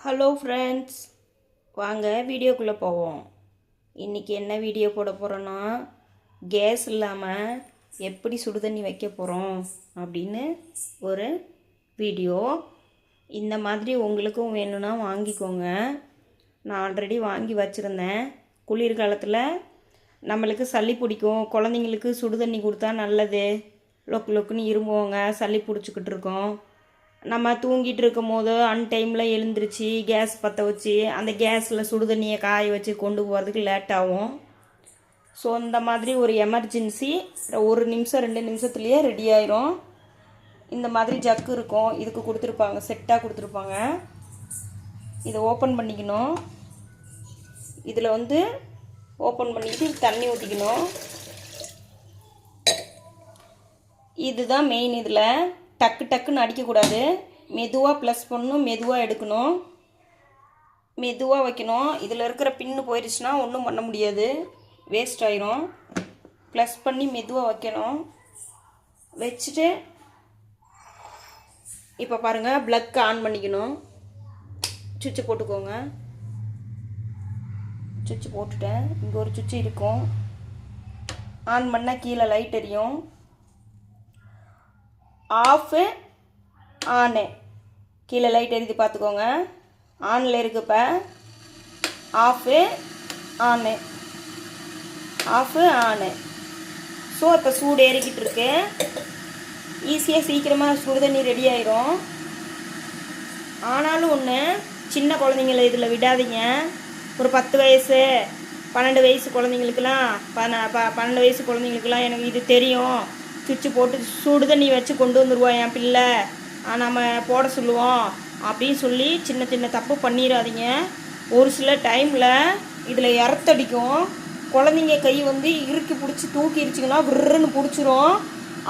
Hello friends, வாங்க வீடியோக்குள்ளே போவோம். இன்றைக்கி என்ன வீடியோ போட போகிறோன்னா, கேஸ் இல்லாமல் எப்படி சுடுதண்ணி வைக்க போகிறோம் அப்படின்னு ஒரு வீடியோ. இந்த மாதிரி உங்களுக்கும் வேணும்னா வாங்கிக்கோங்க. நான் ஆல்ரெடி வாங்கி வச்சுருந்தேன். குளிர்காலத்தில் நம்மளுக்கு சளி பிடிக்கும், குழந்தைங்களுக்கு சுடுதண்ணி கொடுத்தா நல்லது. லொக்கு லொக்குன்னு இரும்புவாங்க, சளி பிடிச்சிக்கிட்டு இருக்கோம். நம்ம தூங்கிட்டு இருக்கும் போது அன்டைமில் எழுந்திரிச்சு கேஸ் பற்ற வச்சு அந்த கேஸில் சுடுதண்ணியை காய வச்சு கொண்டு போகிறதுக்கு லேட் ஆகும். ஸோ இந்த மாதிரி ஒரு எமர்ஜென்சி 1 நிமிஷம் 2 நிமிஷத்துலேயே ரெடி ஆயிரும். இந்த மாதிரி ஜக்கு இருக்கும், இதுக்கு கொடுத்துருப்பாங்க, செட்டாக கொடுத்துருப்பாங்க. இதை ஓப்பன் பண்ணிக்கணும். இதில் ஓப்பன் பண்ணிக்கிட்டு தண்ணி ஊற்றிக்கணும். இதுதான் மெயின். இதில் டக்கு டக்குன்னு அடிக்கக்கூடாது. மெதுவாக ப்ளஸ் பண்ணணும், மெதுவாக எடுக்கணும், மெதுவாக வைக்கணும். இதில் இருக்கிற பின்னு போயிடுச்சுன்னா ஒன்றும் பண்ண முடியாது, வேஸ்ட் ஆயிரும். ப்ளஸ் பண்ணி மெதுவாக வைக்கணும். வச்சுட்டு இப்போ பாருங்கள், ப்ளக் ஆன் பண்ணிக்கணும். சுவிட்சை போட்டுக்கோங்க. சுவிட்சு போட்டுட்டேன். இங்கே ஒரு சுவிட்சு இருக்கும், ஆன் பண்ணால் கீழே லைட் எரியும். ஆஃபு ஆனு, கீழே லைட் எரியுது பார்த்துக்கோங்க. ஆனில் இருக்கு. இப்போ ஆஃபு ஆனு, ஆஃபு ஆனு. ஸோ இப்போ சூடு ஏறிக்கிட்டு இருக்கு. ஈஸியாக சீக்கிரமாக சுடுதண்ணி ரெடி ஆயிரும். ஆனாலும் ஒன்று, சின்ன குழந்தைங்கள இதில் விடாதீங்க. ஒரு 10 வயசு 12 வயசு குழந்தைங்களுக்கெல்லாம் 12 வயசு குழந்தைங்களுக்கெல்லாம் எனக்கு இது தெரியும், சுவிட்சு போட்டு சுடு தண்ணி வச்சு கொண்டு வந்துடுவோம் என் பிள்ளை, நம்ம போட சொல்லுவோம் அப்படின்னு சொல்லி சின்ன சின்ன தப்பு பண்ணிடாதீங்க. ஒரு சில டைமில் இதில் எர்த்தடிக்கும். குழந்தைங்க கை இறுக்கி பிடிச்சி தூக்கிடுச்சிங்கன்னா விருன்னு பிடிச்சிரும்.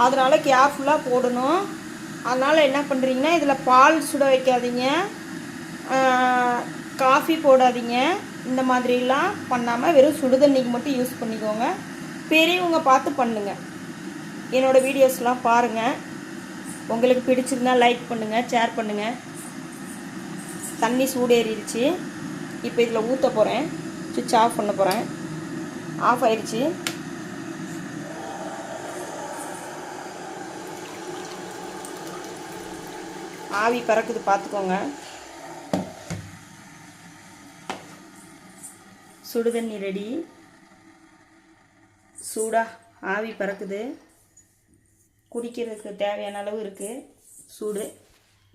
அதனால் கேர்ஃபுல்லாக போடணும். அதனால் என்ன பண்ணுறீங்கன்னா, இதில் பால் சுட வைக்காதீங்க, காஃபி போடாதீங்க. இந்த மாதிரிலாம் பண்ணாமல் வெறும் சுடுதண்ணிக்கு மட்டும் யூஸ் பண்ணிக்கோங்க. பெரியவங்க பார்த்து பண்ணுங்கள். என்னோடய வீடியோஸ்லாம் பாருங்கள். உங்களுக்கு பிடிச்சிருந்தா லைக் பண்ணுங்கள், ஷேர் பண்ணுங்கள். தண்ணி சூடேறிடுச்சு. இப்போ இதில் ஊற்ற போகிறேன். சுவிட்ச் ஆஃப் பண்ண போகிறேன். ஆஃப் ஆயிடுச்சு. ஆவி பறக்குது பார்த்துக்கோங்க. சுடுதண்ணி ரெடி. சூடாக ஆவி பறக்குது. குடிக்கிறதுக்கு தேவையான அளவு இருக்குது சூடு.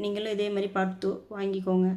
நீங்களும் இதே மாதிரி பார்த்து வாங்கிக்கோங்க.